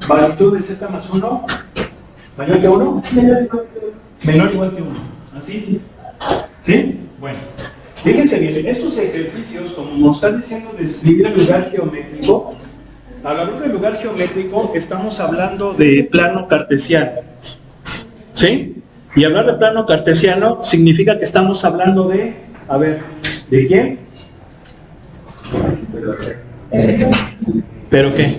magnitud de z más 1 mayor que 1, menor o igual que 1. ¿Así? ¿Sí? Bueno. Fíjense bien, estos ejercicios, como nos están diciendo de escribir el lugar geométrico, al hablar de lugar geométrico estamos hablando de plano cartesiano. ¿Sí? Y hablar de plano cartesiano significa que estamos hablando de, a ver, ¿de quién? ¿Pero qué?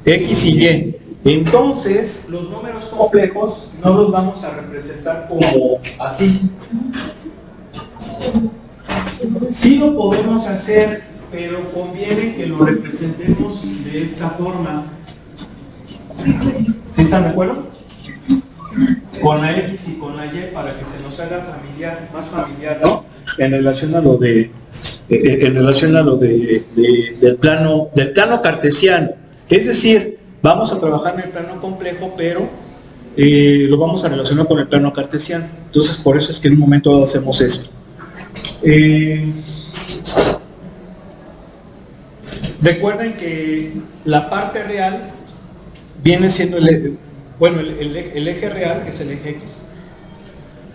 X y Y. Entonces, los números complejos no los vamos a representar como así. Sí lo podemos hacer, pero conviene que lo representemos de esta forma. ¿Sí están de acuerdo? Con la X y con la Y para que se nos haga familiar, más familiar, ¿no? En relación a lo de del plano cartesiano. Es decir, vamos a trabajar en el plano complejo, pero lo vamos a relacionar con el plano cartesiano. Entonces, por eso es que en un momento dado hacemos esto. Recuerden que la parte real viene siendo el eje real es el eje X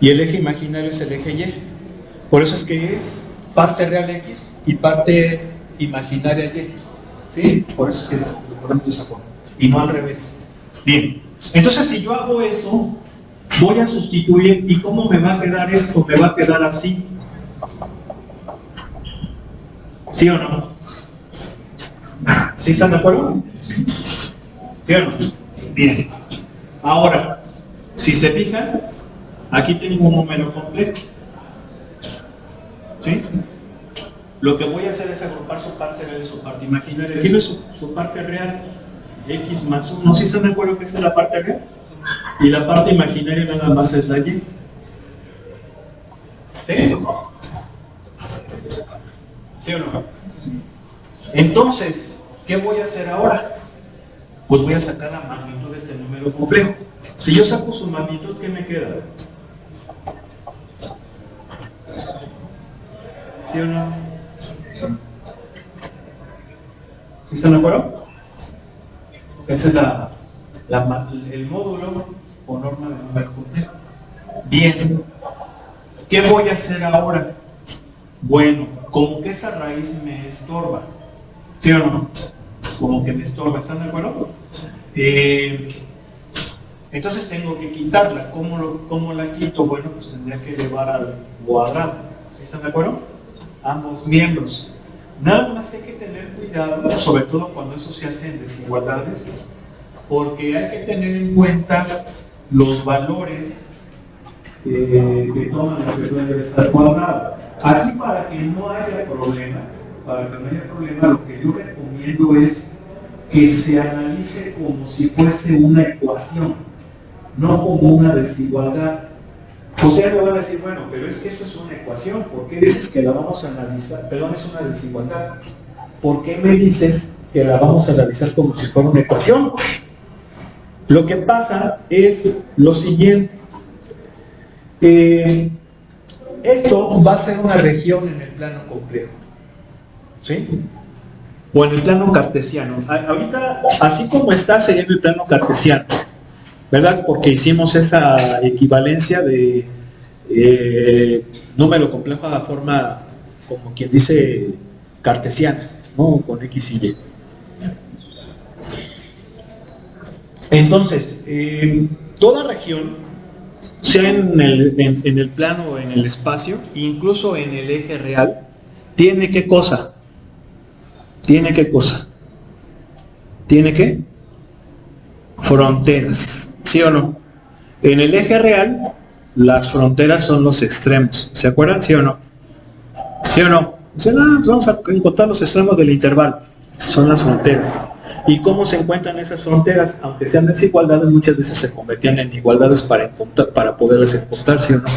y el eje imaginario es el eje Y. Por eso es que es parte real X y parte imaginaria Y. ¿Sí? Por eso es que lo ponemos de esa forma. Y no al revés. Bien. Entonces, si yo hago eso, voy a sustituir. ¿Y cómo me va a quedar esto? Me va a quedar así. ¿Sí o no? ¿Sí están de acuerdo? ¿Sí o no? Bien. Ahora, si se fijan, aquí tengo un número complejo. ¿Sí? Lo que voy a hacer es agrupar su parte real y su parte imaginaria. Aquí es su parte real, X más 1. ¿Sí están de acuerdo que esa es la parte real? Y la parte imaginaria nada más es la Y. ¿Sí? ¿Sí o no? Entonces, ¿qué voy a hacer ahora? Pues voy a sacar la magnitud de este número complejo. Si yo saco su magnitud, ¿qué me queda? ¿Sí o no? ¿Sí están de acuerdo? Ese es el módulo o norma del número complejo. Bien. ¿Qué voy a hacer ahora? Bueno, como que esa raíz me estorba. ¿Sí o no? Como que me estorba. ¿Están de acuerdo? Entonces tengo que quitarla. ¿Cómo la quito? Bueno, pues tendría que elevar al cuadrado. ¿Sí están de acuerdo? Ambos miembros. Nada más hay que tener cuidado, sobre todo cuando eso se hace en desigualdades, porque hay que tener en cuenta los valores que toman la alrededor de esta cuadrada. Aquí, para que no haya problema, lo que yo recomiendo es que se analice como si fuese una ecuación, no como una desigualdad. O sea, me van a decir, bueno, pero es que eso es una ecuación, ¿por qué dices que la vamos a analizar? Perdón, es una desigualdad. ¿Por qué me dices que la vamos a analizar como si fuera una ecuación? Lo que pasa es lo siguiente. Esto va a ser una región en el plano complejo. ¿Sí? O en el plano cartesiano. Ahorita, así como está, sería en el plano cartesiano, ¿verdad? Porque hicimos esa equivalencia de número complejo a la forma, como quien dice, cartesiana, ¿no? Con X y Y. Entonces, toda región, sea en el plano o en el espacio, incluso en el eje real, ¿tiene qué cosa? ¿Tiene qué cosa? ¿Tiene qué? Fronteras, ¿sí o no? En el eje real, las fronteras son los extremos, ¿se acuerdan? ¿Sí o no? ¿Sí o no? Dicen, vamos a encontrar los extremos del intervalo, son las fronteras. ¿Y cómo se encuentran esas fronteras? Aunque sean desigualdades, muchas veces se convertían en igualdades para poderlas encontrar, ¿sí o no?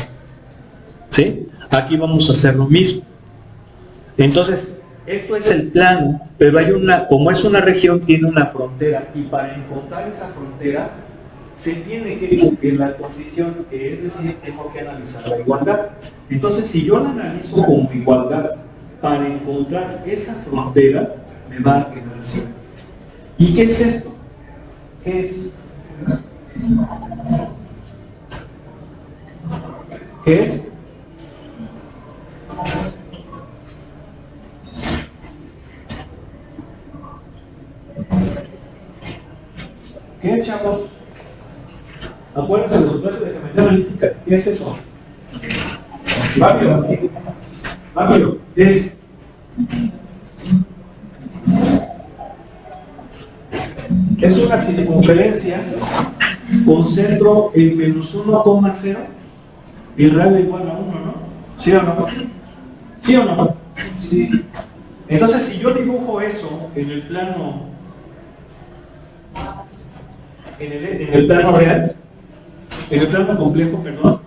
¿Sí? Aquí vamos a hacer lo mismo. Entonces, esto es el plano, pero hay como es una región, tiene una frontera, y para encontrar esa frontera se tiene que cumplir la condición, que es decir, tengo que analizar la igualdad. Entonces, si yo la analizo como igualdad, para encontrar esa frontera, me va a quedar así. ¿Y qué es esto? ¿Qué es? ¿Qué es? ¿Qué es, chavos? Acuérdense de su clase de geometría analítica. ¿Qué es eso? Rápido. Rápido. ¿Qué es? Es una circunferencia con centro en menos 1,0 y radio igual a 1, ¿no? ¿Sí o no? ¿Sí o no? Sí. Entonces, si yo dibujo eso en el plano, en el plano real, en el plano complejo, perdón,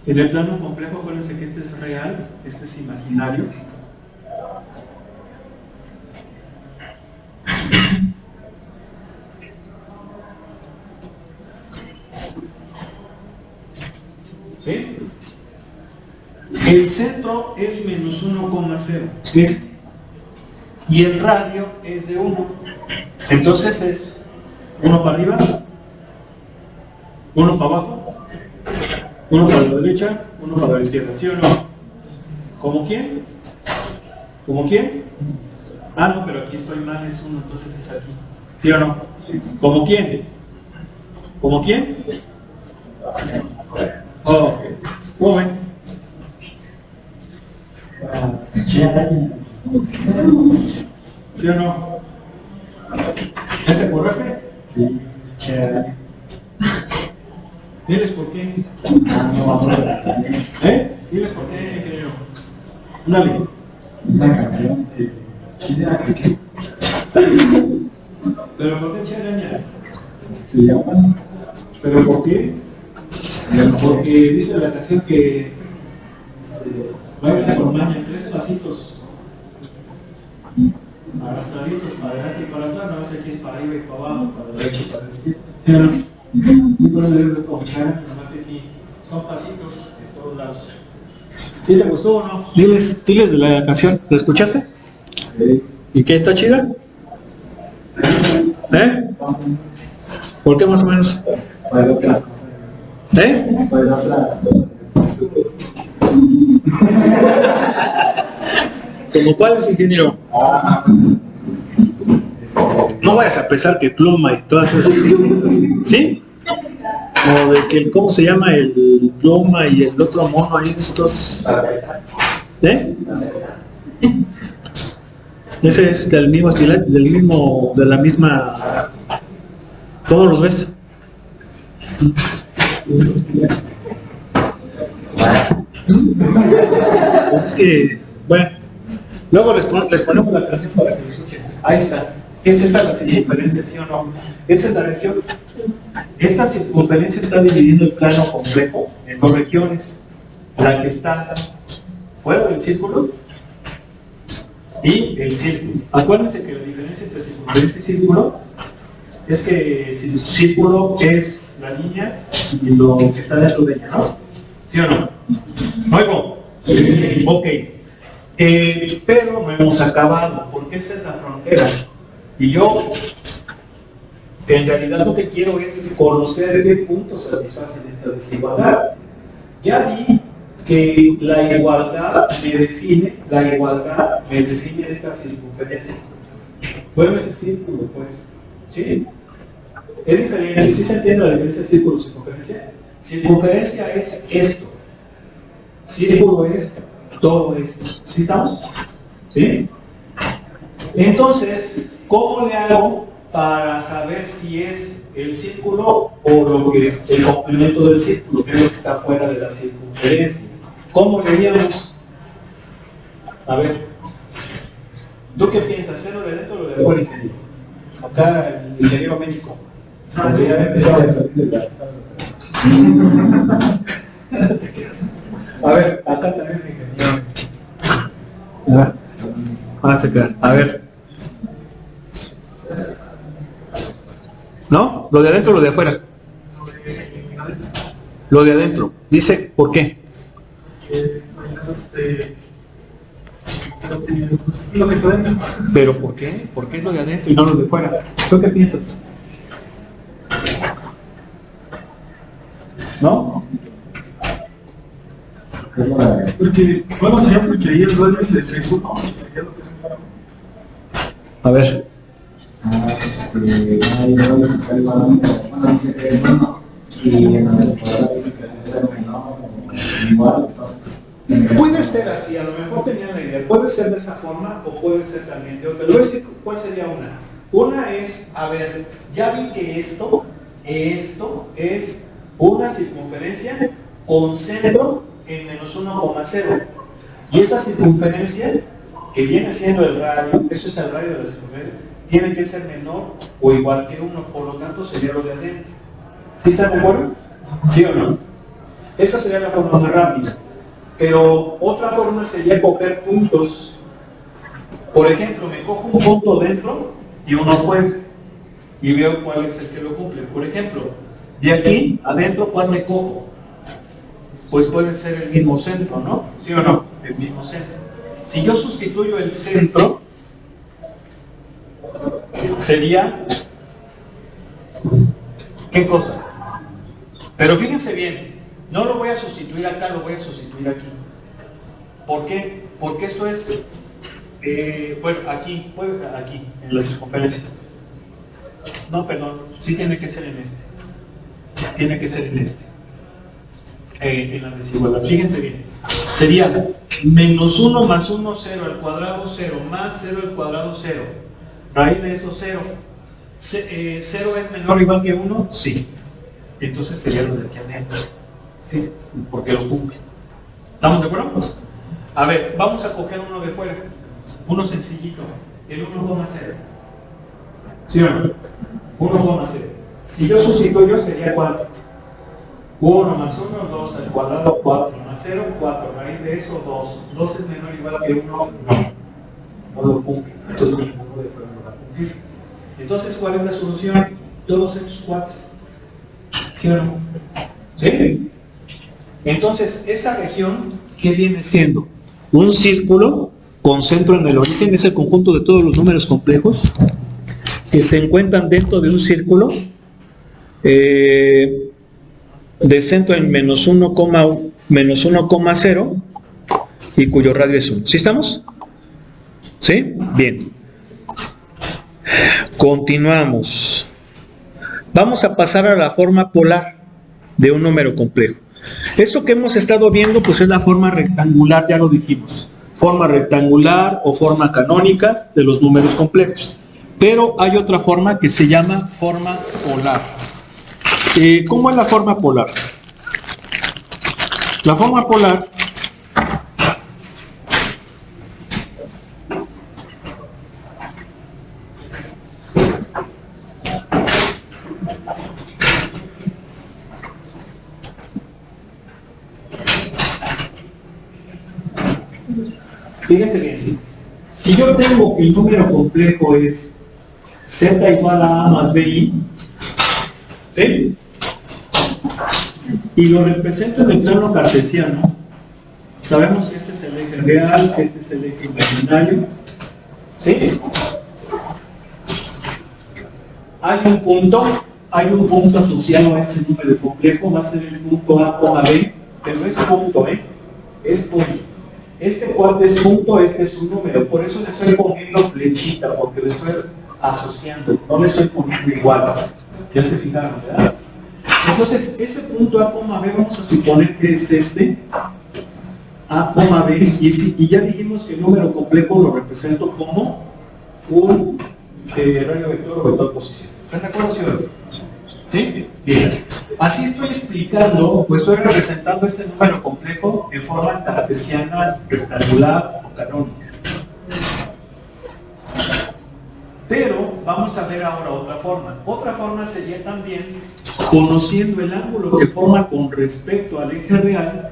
en el plano complejo, acuérdense que este es real, este es imaginario. ¿Sí? El centro es menos 1,0, este, y el radio es de 1. Entonces es 1 para arriba, 1 para abajo, 1 para la derecha, 1 para la izquierda, ¿sí o no? ¿Como quién? ¿Como quién? Ah, no, pero aquí estoy mal, es 1, entonces es aquí. ¿Sí o no? ¿Como quién? ¿Como quién? Oh, ok. ¿Cómo ven? ¿Sí o no? ¿Ya te acordaste? Sí. Diles por qué. Diles por qué, creo. Dale. Una canción de... ¿Pero por qué Charaña? Se llama... ¿Pero por qué? Porque dice la canción que baila con maña en 3 pasitos, arrastraditos para adelante y para atrás, no sé, aquí es para arriba y para abajo, para la derecha y para la izquierda. ¿Sí o no? Y por eso debes escuchar, nomás que aquí son pasitos de todos lados. ¿Sí te gustó o no? Diles de la canción, ¿la escuchaste? Sí. ¿Y qué, está chida? ¿Por qué más o menos? Para otras cosas. Para otras cosas. ¿Como cuál es, ingeniero? No vayas a pensar que Pluma y todas esas cosas, ¿sí? O de que, ¿cómo se llama el Pluma y el otro mono ahí, estos? Ese es del mismo estilo, de la misma... ¿Cómo los ves? Es que, bueno, luego les ponemos la canción para que lo escuchen. Ahí está. ¿Es esta la circunferencia, sí o no? Esa es la región. Esta circunferencia está dividiendo el plano complejo en 2 regiones. La que está fuera del círculo y el círculo. Acuérdense que la diferencia entre circunferencia y círculo es que si el círculo es la línea y lo que está dentro de ella, ¿no? ¿Sí o no? ¿Oigo? Ok. Pero no hemos acabado, porque esa es la frontera. Y yo, en realidad lo que quiero es conocer qué puntos satisfacen esta desigualdad. Ya vi que la igualdad me define esta circunferencia. Bueno, ese círculo, pues, ¿sí? Es diferente, ¿sí se entiende la diferencia de círculo y circunferencia? Circunferencia es esto. Círculo es todo esto. ¿Sí estamos? ¿Sí? Entonces, ¿cómo le hago para saber si es el círculo o lo que es el complemento del círculo, que es lo que está fuera de la circunferencia? ¿Cómo le haríamos? A ver, ¿tú qué piensas? ¿Ser lo de adentro o lo de afuera, ingeniero? Acá el ingeniero médico. Porque ya empezó a salir de la sala. A ver, acá también el ingeniero. A ver. ¿No? ¿Lo de adentro o lo de afuera? Lo de adentro. Dice, ¿por qué? ¿Pero por qué? ¿Por qué es lo de adentro y no lo de fuera? ¿Tú qué piensas? ¿No? Porque, bueno, sería porque ahí el radio se decreció, ¿no? Sería lo que se llama. A ver. Hay valores que están bueno, dice que es uno, y en la escuela dice que debe ser menor o igual, entonces. Puede ser así, a lo mejor tenían la idea, puede ser de esa forma o puede ser también de otra. Le voy a decir cuál sería una. Una es, a ver, ya vi que esto es una circunferencia con centro en menos 1,0. Y esa circunferencia, que viene siendo el radio, esto es el radio de la circunferencia, tiene que ser menor o igual que 1, por lo tanto sería lo de adentro. ¿Sí están de acuerdo? ¿Sí o no? Esa sería la forma más rápida. Pero otra forma sería coger puntos. Por ejemplo, me cojo un punto dentro y uno fuera y veo cuál es el que lo cumple. Por ejemplo, de aquí adentro, ¿cuál me cojo? Pues puede ser el mismo centro, ¿no? ¿Sí o no? El mismo centro. Si yo sustituyo el centro, sería ¿qué cosa? Pero fíjense bien, no lo voy a sustituir acá, lo voy a sustituir aquí. ¿Por qué? Porque esto es, bueno, aquí, en la circunferencia. No, perdón, sí tiene que ser en este. Tiene que ser en este. En la desigualdad. Fíjense bien. Sería menos 1 más 1, 0 al cuadrado, 0, más 0 al cuadrado, 0. Raíz de eso, 0. 0 es menor o igual que 1, sí. Entonces sería lo de aquí adentro. Sí, porque lo cumple. ¿Estamos de acuerdo? A ver, vamos a coger uno de fuera. Uno sencillito. El 1,0. ¿Sí o no? 1,0. Si yo sustituyo sería 4. 1 más 1, 2 al cuadrado, 4 más 0, 4. Raíz de eso, 2. 2 es menor o igual que 1, no lo cumple. Entonces ninguno de fuera lo va a cumplir. Entonces, ¿cuál es la solución? Todos estos cuates. ¿Sí o no? ¿Sí? Entonces, esa región, ¿qué viene siendo? Un círculo con centro en el origen, es el conjunto de todos los números complejos que se encuentran dentro de un círculo de centro en menos 1,0 y cuyo radio es 1. ¿Sí estamos? ¿Sí? Bien. Continuamos. Vamos a pasar a la forma polar de un número complejo. Esto que hemos estado viendo pues es la forma rectangular, ya lo dijimos. Forma rectangular o forma canónica de los números complejos. Pero hay otra forma que se llama forma polar. ¿Cómo es la forma polar? La forma polar fíjense bien, si yo tengo que el número complejo es z igual a a más bi, ¿sí? Y lo represento en el plano cartesiano, sabemos que este es el eje real, que este es el eje imaginario, ¿sí? Hay un punto asociado a este número complejo, va a ser el punto A, B, pero es punto, es punto. Este cuarto es punto, este es un número, por eso le estoy poniendo flechita, porque le estoy asociando, no le estoy poniendo igual. Ya se fijaron, ¿verdad? Entonces, ese punto A, B, vamos a suponer que es este, A, B, y ya dijimos que el número complejo lo represento como un radio vector o vector posición. ¿Están de acuerdo, sí o no? ¿Sí? Bien. Así estoy explicando, pues estoy representando este número complejo en forma cartesiana, rectangular o canónica. Pero vamos a ver ahora otra forma. Otra forma sería también conociendo el ángulo que forma con respecto al eje real,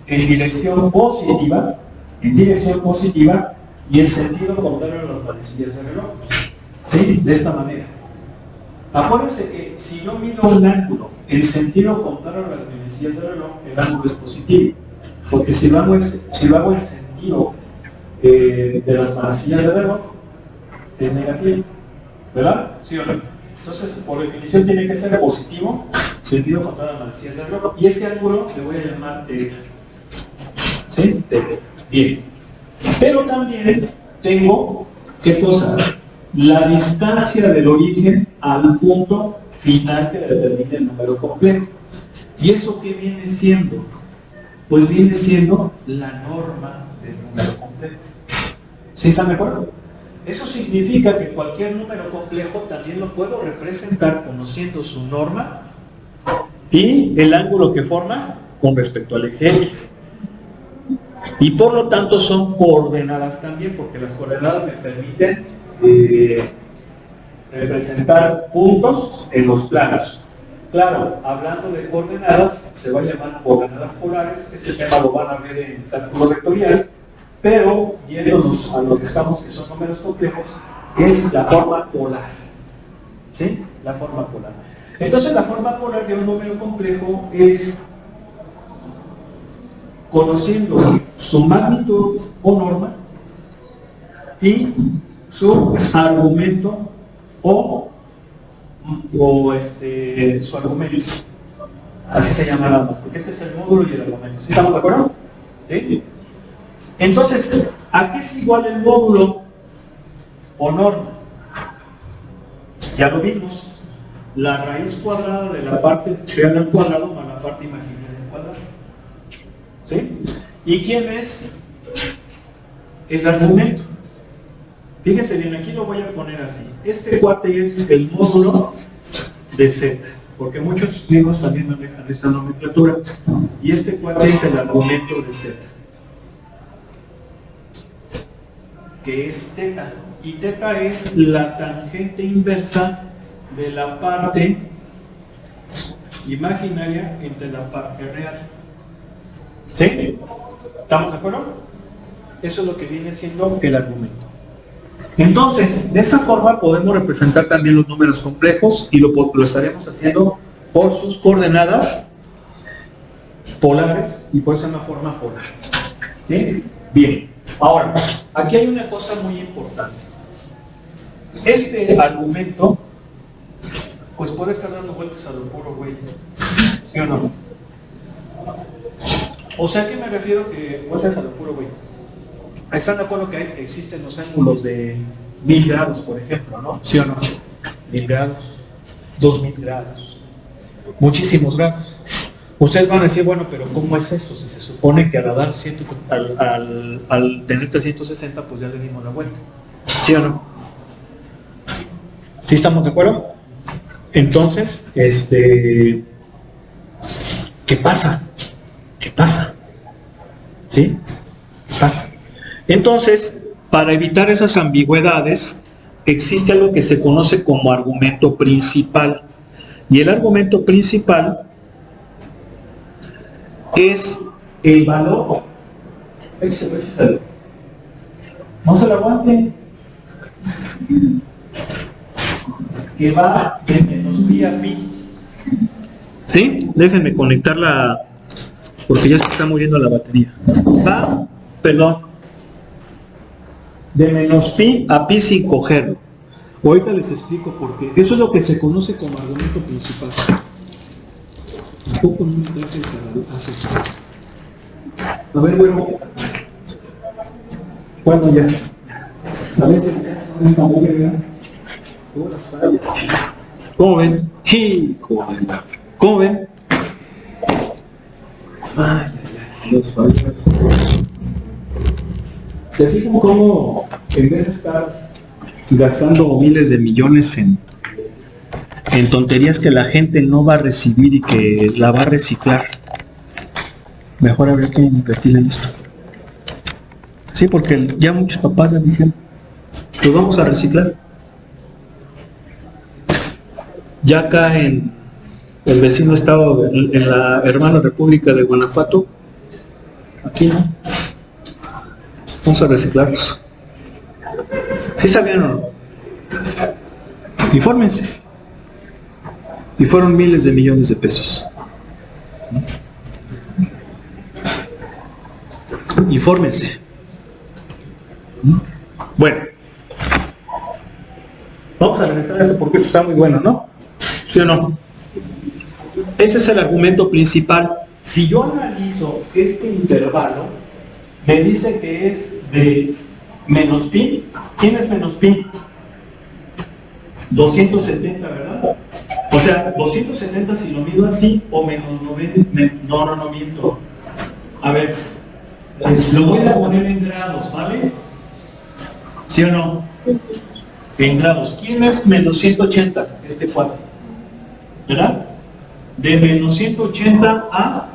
en dirección positiva y en sentido contrario a las manecillas del reloj. ¿Sí? De esta manera. Acuérdense que si yo mido un ángulo en sentido contrario a las manecillas del reloj, el ángulo es positivo. Porque si lo hago en sentido de las manecillas del reloj, es negativo. ¿Verdad? ¿Sí o no? Entonces, por definición tiene que ser positivo, sentido con todas las manecillas del reloj, y ese ángulo le voy a llamar θ. ¿Sí? θ. Bien. Pero también tengo, ¿qué cosa? La distancia del origen al punto final que determina el número complejo. ¿Y eso qué viene siendo? Pues viene siendo la norma del número complejo. ¿Sí están de acuerdo? Eso significa que cualquier número complejo también lo puedo representar conociendo su norma y el ángulo que forma con respecto al eje X. Y por lo tanto son coordenadas también, porque las coordenadas me permiten representar puntos en los planos. Claro, hablando de coordenadas, se va a llamar coordenadas polares. Este tema lo van a ver en cálculo vectorial, pero yéndonos a lo que estamos, que son números complejos, es la forma polar. ¿Sí? La forma polar. Entonces la forma polar de un número complejo es conociendo su magnitud o norma y su argumento su argumento. Así se llama nada más, porque ese es el módulo y el argumento. ¿Sí estamos de acuerdo? ¿Sí? Entonces, ¿a qué es igual el módulo o norma? Ya lo vimos. La raíz cuadrada de la parte real al cuadrado más la parte imaginaria al cuadrado. ¿Sí? ¿Y quién es el argumento? Fíjense bien, aquí lo voy a poner así. Este cuate es el módulo de Z, porque muchos libros también manejan esta nomenclatura. Y este cuate es el argumento de Z, que es θ. Y θ es la tangente inversa de la parte imaginaria entre la parte real. ¿Sí? ¿Estamos de acuerdo? Eso es lo que viene siendo el argumento. Entonces, de esa forma podemos representar también los números complejos y lo estaremos haciendo por sus coordenadas polares y por eso una forma polar. ¿Sí? Bien. Ahora, aquí hay una cosa muy importante. Este argumento, pues puede estar dando vueltas a lo puro güey. ¿Sí o no? O sea, ¿a qué me refiero que vueltas a lo puro güey? ¿Están de acuerdo que existen los ángulos de 1000 grados, por ejemplo, ¿no? ¿Sí o no? 1000 grados, 2000 grados, muchísimos grados. Ustedes van a decir, bueno, pero ¿cómo es esto? Si se supone que al dar al tener 360, pues ya le dimos la vuelta. ¿Sí o no? ¿Sí estamos de acuerdo? Entonces, ¿qué pasa? ¿Qué pasa? ¿Sí? ¿Qué pasa? Entonces, para evitar esas ambigüedades, existe algo que se conoce como argumento principal. Y el argumento principal es el valor. No se lo aguanten. Que va de menos pi a pi. ¿Sí? Déjenme conectarla porque ya se está muriendo la batería. De menos pi a pi sin cogerlo. Ahorita les explico por qué. Eso es lo que se conoce como argumento principal. Tampoco no me traje el cargador. A ver, bueno. Bueno, ya. A veces ya está muy bien. Todas fallas. ¿Cómo ven? ¿Cómo ven? Ay, dos fallas. ¿Se fijan cómo en vez de estar gastando miles de millones en tonterías que la gente no va a recibir y que la va a reciclar, mejor habría que invertir en esto? Sí, porque ya muchos papás ya dijeron, lo vamos a reciclar. Ya acá en el vecino estado, en la hermana República de Guanajuato, aquí no. Vamos a reciclarlos. ¿Sí sabían o no? Infórmense. Y fueron miles de millones de pesos. Infórmense. Bueno. Vamos a analizar eso porque eso está muy bueno, ¿no? ¿Sí o no? Ese es el argumento principal. Si yo analizo este intervalo, me dice que es de menos pi. ¿Quién es menos pi? 270, ¿verdad? O sea, 270 si lo mido así o menos 90, no miento. A ver, lo voy a poner en grados, ¿vale? ¿Sí o no? En grados. ¿Quién es menos 180? Este cuate. ¿Verdad? De menos 180 a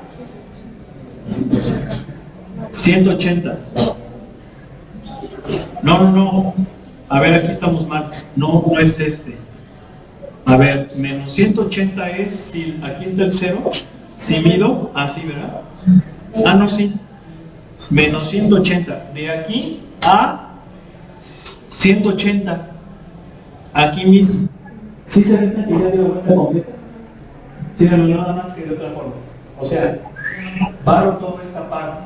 180. No. A ver, aquí estamos mal. No es este. A ver, menos 180 es, si aquí está el 0, si mido, así, ¿verdad? Ah, no, sí. Menos 180. De aquí a 180. Aquí mismo. ¿Sí se ve que ya dio la vuelta completa? Sí, pero nada más que de otra forma. O sea, barro toda esta parte.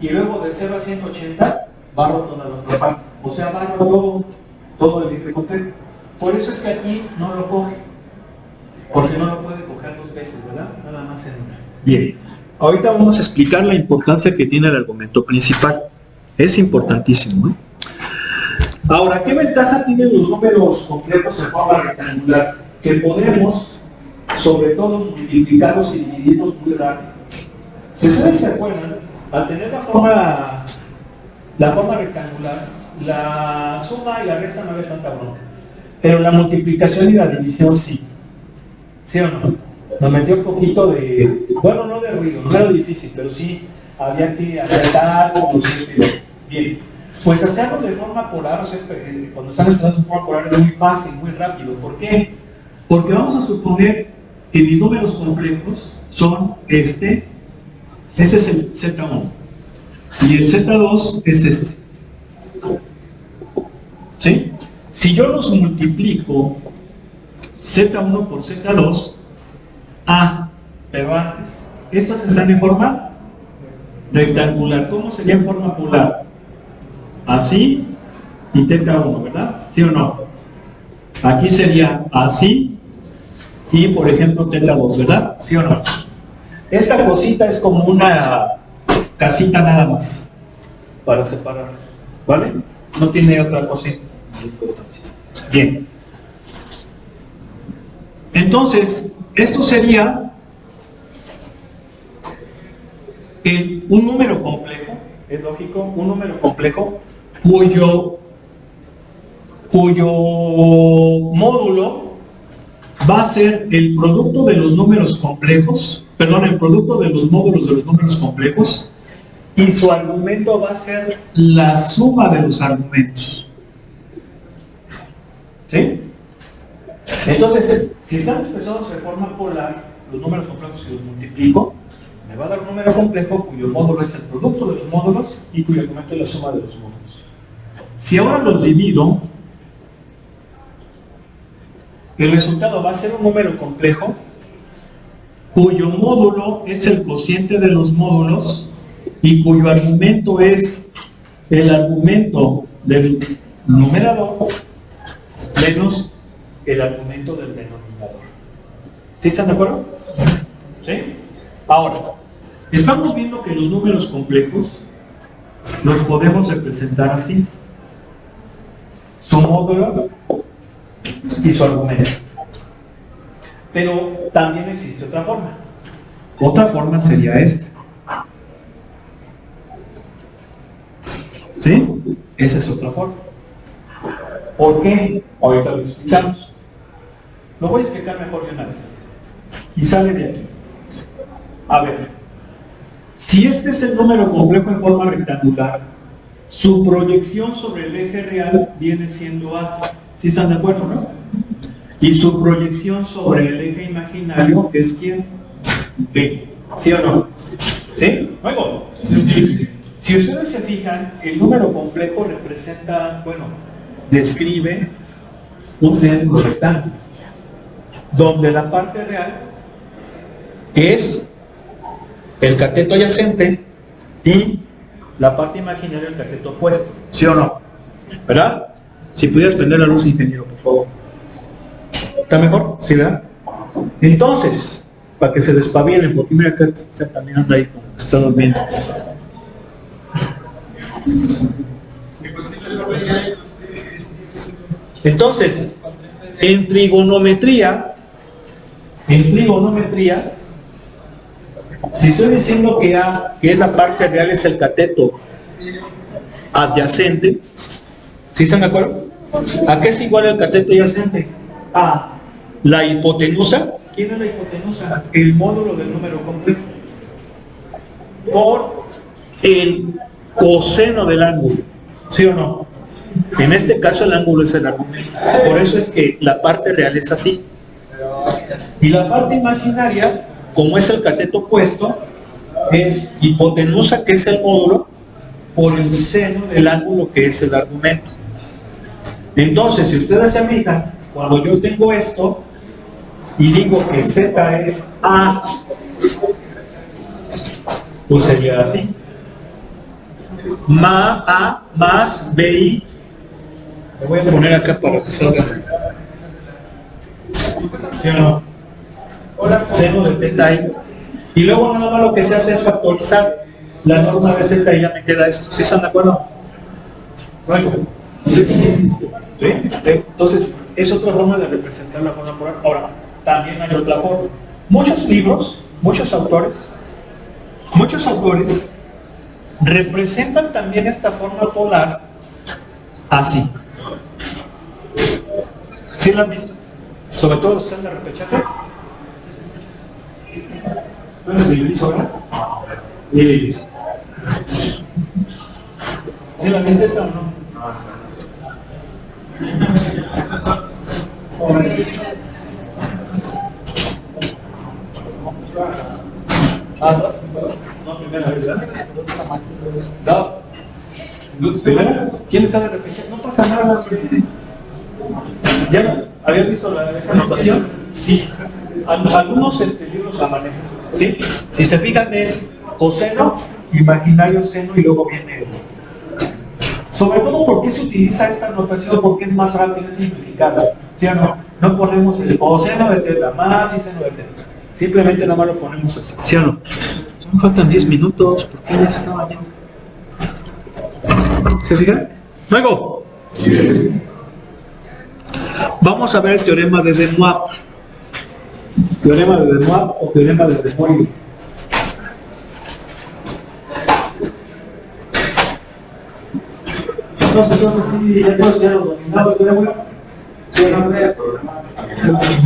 Y luego de 0 a 180, barro toda la otra parte. O sea, barro todo el eje contexto. Por eso es que aquí no lo coge. Porque no lo puede coger dos veces, ¿verdad? Nada más en una. Bien. Ahorita vamos a explicar la importancia que tiene el argumento principal. Es importantísimo, ¿eh? Ahora, ¿qué ventaja tienen los números complejos en forma rectangular? Que podemos, sobre todo, multiplicarlos y dividirlos muy rápido. Si ustedes se acuerdan, al tener la forma rectangular, la suma y la resta no había tanta bronca. Pero la multiplicación y la división sí. ¿Sí o no? Nos metió un poquito de, bueno, no de ruido, no era difícil, pero sí había que acertar con los estudios. Bien, pues hacerlo de forma polar, o sea, cuando están estudiando en forma polar es muy fácil, muy rápido. ¿Por qué? Porque vamos a suponer que mis números complejos son ese es el Z1, y el Z2 es este. ¿Sí? Si yo los multiplico, Z1 por Z2, pero antes, estos están en forma rectangular. ¿Cómo sería en forma polar? Así y θ1, ¿verdad? ¿Sí o no? Aquí sería así y, por ejemplo, θ2, ¿verdad? ¿Sí o no? Esta cosita es como una casita nada más para separar, ¿vale? No tiene otra cosa de importancia. Bien. Entonces, esto sería un número complejo, es lógico, un número complejo cuyo módulo va a ser el producto de los números complejos, el producto de los módulos de los números complejos, y su argumento va a ser la suma de los argumentos. ¿Sí? Entonces, si están expresados de forma polar, los números complejos, si los multiplico, me va a dar un número complejo cuyo módulo es el producto de los módulos y cuyo argumento es la suma de los módulos. Si ahora los divido, el resultado va a ser un número complejo cuyo módulo es el cociente de los módulos y cuyo argumento es el argumento del numerador menos el argumento del denominador. ¿Sí están de acuerdo? ¿Sí? Ahora, estamos viendo que los números complejos los podemos representar así: su módulo y su argumento. Pero también existe otra forma. Otra forma sería esta. ¿Sí? Esa es otra forma. ¿Por qué? Ahorita lo explicamos. Lo voy a explicar mejor de una vez. Y sale de aquí. A ver, si este es el número complejo en forma rectangular, su proyección sobre el eje real viene siendo A. ¿Sí están de acuerdo, no? Y su proyección sobre el eje imaginario es ¿quién? B. ¿Sí o no? ¿Sí? ¿Oigo? Sí. Si ustedes se fijan, el número complejo representa, describe un triángulo rectángulo, donde la parte real es el cateto adyacente y la parte imaginaria el cateto opuesto. ¿Sí o no? ¿Verdad? Si pudieras prender la luz, ingeniero, por favor. ¿Está mejor? ¿Sí, verdad? Entonces, para que se despabilen, porque mira que también anda ahí como que está durmiendo. Entonces, en trigonometría, si estoy diciendo que A, que es la parte real, es el cateto adyacente, ¿sí están de acuerdo? ¿A qué es igual el cateto adyacente? A la hipotenusa. ¿Quién es la hipotenusa? El módulo del número complejo por el coseno del ángulo, ¿sí o no? En este caso el ángulo es el argumento, por eso es que la parte real es así. Y la parte imaginaria, como es el cateto opuesto, es hipotenusa, que es el módulo, por el seno del ángulo, que es el argumento. Entonces, si ustedes se fijan, cuando yo tengo esto y digo que Z es A, pues sería así. A más BI. Lo voy a poner acá para que salga. ¿Sí o no? Seno de teta I. Y luego nada más lo que se hace es factorizar la norma de Z y ya me queda esto. ¿Sí están de acuerdo? Bueno. ¿Sí? Entonces, es otra forma de representar la forma polar. Ahora, también hay otra forma. Muchos libros, muchos autores representan también esta forma polar así. ¿Sí lo han visto? Sobre todo los que están de repechaje. ¿No es de ahora? ¿Sí la viste esa o no? No, primera vez, ¿verdad? No. ¿Primera? ¿Quién está de repechaje? No pasa nada, hombre. ¿Ya no? ¿Habían visto esa anotación? Sí. Algunos libros la manejan. ¿Sí? Si se fijan es coseno, imaginario seno y luego viene. Sobre todo, ¿por qué se utiliza esta notación? Porque es más rápida y simplificada. ¿Sí o no? No ponemos el coseno de teta más y seno de teta. Simplemente nada más lo ponemos así. ¿Sí o no? Me faltan 10 minutos. ¿Por qué ya se estaba viendo? ¿Se fijan? Luego. Vamos a ver el teorema de De Moivre. Teorema de De Moivre o teorema de De Moivre. Entonces sí, ya todos ya lo dominamos, ¿de acuerdo? Sí, no habría problemas y no pude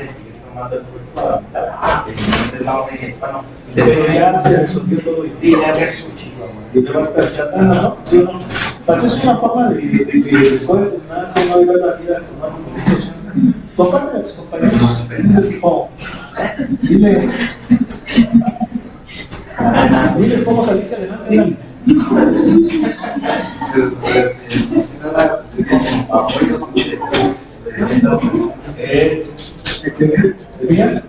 seguir tomando el curso para la entonces no en hispano. Pero ya se resolvió todo y Sí, ya es un chico, y te vas a estar chatando, ¿no? ¿Sí o no? Pues es una forma de que después de nada se va a vivir la vida tomando conversación. Comparte a tus compañeros. Dices como, diles cómo saliste adelante. Dígame. ¿Se fijan?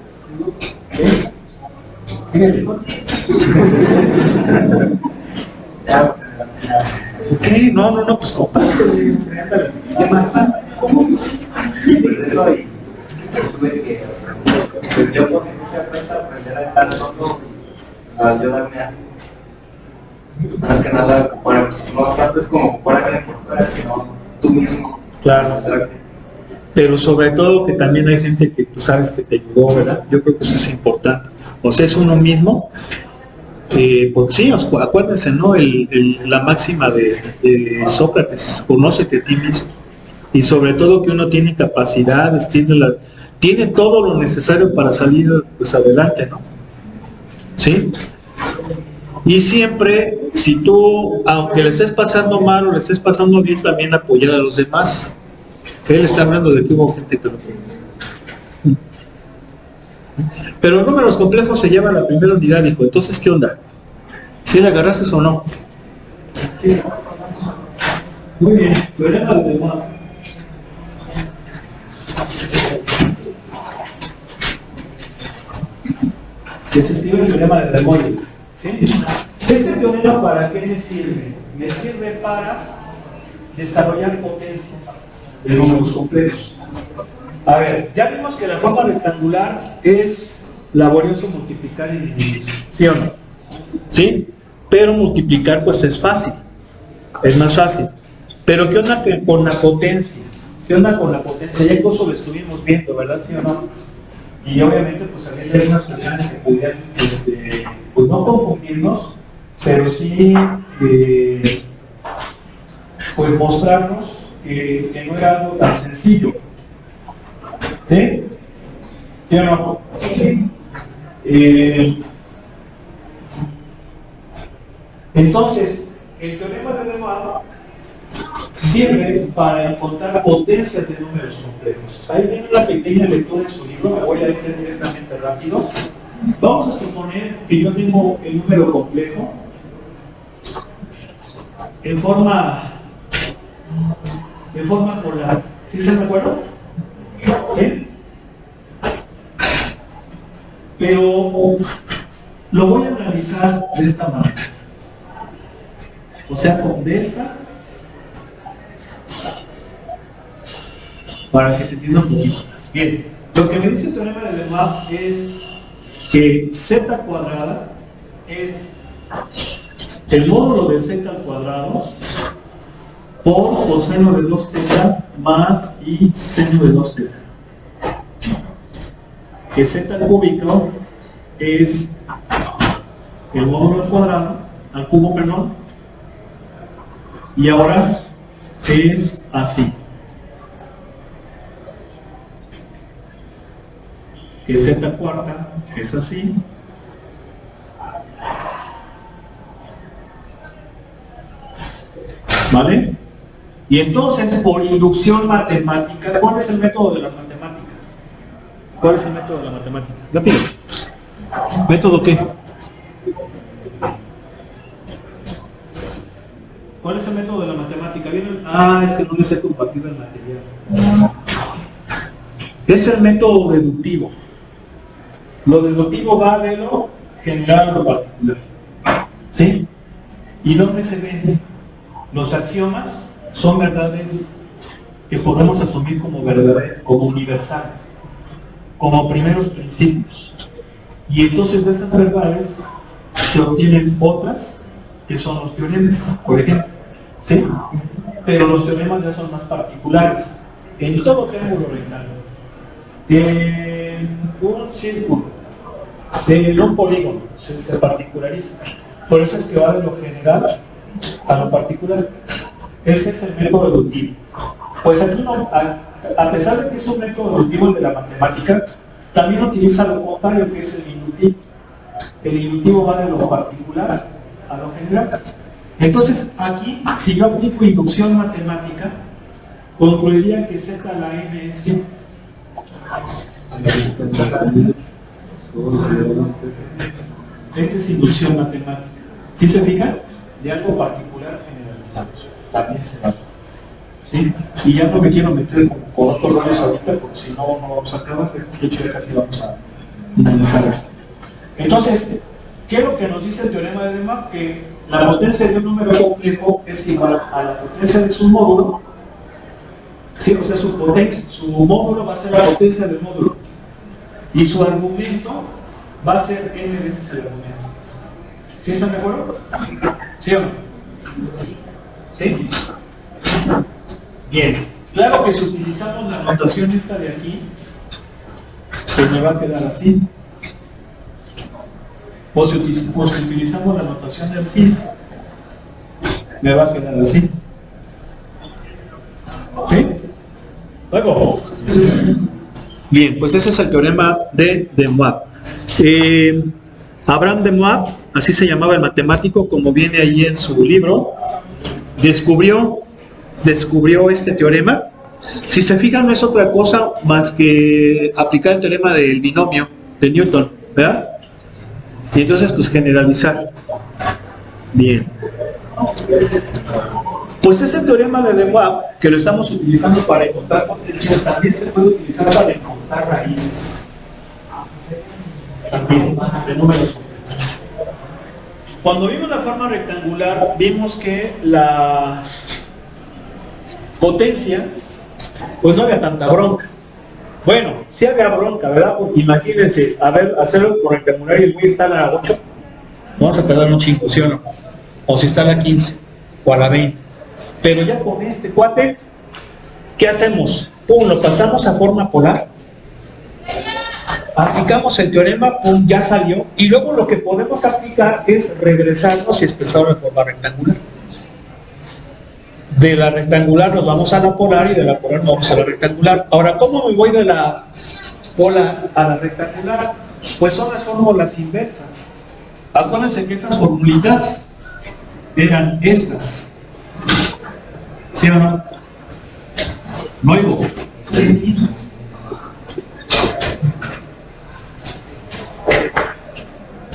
Ok, no, pues comparte. ¿Qué más? Pues eso y tuve que pues yo por mi propia cuenta aprender a estar solo, a ayudarme a más que nada, no tanto es como por alguien por fuera, sino tú mismo. Claro. Pero sobre todo que también hay gente que tú sabes que te ayudó, ¿verdad? Yo creo que eso es importante. O sea, es uno mismo. Porque sí, acuérdense, ¿no? La máxima de Sócrates, conócete a ti mismo. Y sobre todo que uno tiene capacidades, tiene todo lo necesario para salir pues adelante, ¿no? ¿Sí? Y siempre, si tú, aunque le estés pasando mal o le estés pasando bien, también apoyar a los demás. Que él está hablando de que hubo gente que lo conoce. Pero números complejos se lleva a la primera unidad, dijo. Entonces, ¿qué onda? ¿Sí la agarraste o no? Sí. Muy bien. Teorema de De Moivre. Que se escribe el teorema de De Moivre. ¿Sí? ¿Ese teorema para qué me sirve? Me sirve para desarrollar potencias de números complejos. A ver, ya vimos que la forma rectangular es laborioso multiplicar y dividir, ¿sí o no? ¿Sí? Pero multiplicar pues es fácil, es más fácil. Pero ¿qué onda con la potencia? ¿Qué onda con la potencia? Ya incluso lo estuvimos viendo, ¿verdad? ¿Sí o no? Y obviamente pues había algunas cuestiones que podían, pues no confundirnos, pero sí pues mostrarnos que no era algo tan sencillo. ¿Sí? ¿Sí o no? Entonces, el teorema de Demar sirve para encontrar potencias de números complejos. Ahí viene una pequeña lectura en su libro, me voy a ir directamente rápido. Vamos a suponer que yo tengo el número complejo en forma polar. ¿Sí se me acuerda? ¿Sí? Pero lo voy a analizar de esta manera. O sea, de esta, para que se entienda un poquito más. Bien, lo que me dice el teorema de Demar es que z cuadrada es el módulo de z al cuadrado por coseno de 2 teta más y seno de 2 teta. Que z al cúbico es el módulo al cuadrado, al cubo, perdón, y ahora es así. Que z cuarta es así. ¿Vale? Y entonces, por inducción matemática, ¿cuál es el método de la matemática? ¿Cuál es el método de la matemática? Rápido. ¿Método qué? ¿Cuál es el método de la matemática? ¿Vieron? Ah, es que no les he compartido el material. Es el método deductivo. Lo deductivo va de lo general a lo particular. ¿Sí? ¿Y dónde se ven? Los axiomas son verdades que podemos asumir como verdaderas, como universales, como primeros principios. Y entonces de estas verdades se obtienen otras que son los teoremas, por ejemplo. ¿Sí? Pero los teoremas ya son más particulares. En todo triángulo rectángulo, en un círculo, en un polígono, se particulariza. Por eso es que va de lo general a lo particular. Ese es el método deductivo. Pues aquí no, a pesar de que es un método deductivo el de la matemática, también utiliza lo contrario, que es el inductivo. El inductivo va de lo particular a lo general. Entonces aquí, si yo aplico inducción matemática, concluiría que z a la n es ¿qué? Esta es inducción matemática. ¿Sí se fijan? De algo particular generalizado. También se da. ¿Sí? Y ya no me quiero meter con otros roles ahorita, porque si no, no vamos a acabar. De hecho, ya casi vamos a analizar esto. Entonces, ¿qué es lo que nos dice el teorema de Demar? Que la potencia de un número complejo es igual a la potencia de su módulo. Sí, o sea, su módulo va a ser la potencia del módulo. Y su argumento va a ser n veces el argumento. ¿Sí están de acuerdo? ¿Sí o no? ¿Sí? Bien. Claro que si utilizamos la notación esta de aquí, pues me va a quedar así. O si utilizamos la notación del cis, me va a quedar así. ¿Ok? Luego. Bien, pues ese es el teorema de Moab. Abraham de Moab, así se llamaba el matemático, como viene ahí en su libro, descubrió este teorema. Si se fijan, no es otra cosa más que aplicar el teorema del binomio de Newton, ¿verdad? Y entonces, pues generalizar. Bien. Pues ese teorema de Moab, que lo estamos utilizando para encontrar potencias, también se puede utilizar para encontrar raíces. También, de números complejos. Cuando vimos la forma rectangular, vimos que potencia, pues no había tanta bronca. Bueno, sí había bronca, ¿verdad? Porque imagínense, a ver, hacerlo por rectangular y el güey está a la 8, vamos a tardar un chingo, ¿sí o no? O si está a la 15 o a la 20. Pero ya con este cuate, ¿qué hacemos? Pum, lo pasamos a forma polar. Aplicamos el teorema, pum, ya salió. Y luego lo que podemos aplicar es regresarnos y expresarlo de forma rectangular. De la rectangular nos vamos a la polar y de la polar nos vamos a la rectangular. Ahora, ¿cómo me voy de la polar a la rectangular? Pues son las fórmulas inversas. Acuérdense que esas formulitas eran estas. ¿Sí o no? No oigo.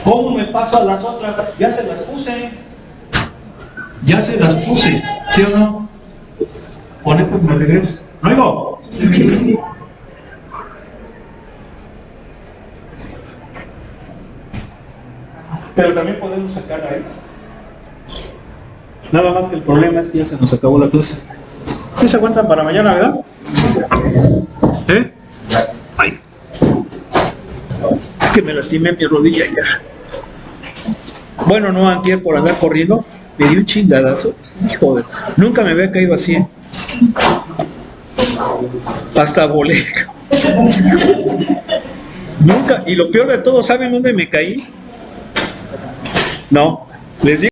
¿Cómo me paso a las otras? Ya se las puse. Ya se las puse. ¿Sí o no? Con estas me regreso. ¿No oigo? Pero también podemos sacar a esas. Nada más que el problema es que ya se nos acabó la clase. ¿Sí se aguantan para mañana, verdad? ¿Eh? Ay. Que me lastimé mi rodilla ya. Bueno, no, antier por andar corriendo, me dio un chingadazo. Hijo de... Nunca me había caído así, ¿eh? Hasta volé. Nunca. Y lo peor de todo, ¿saben dónde me caí? No. Les digo.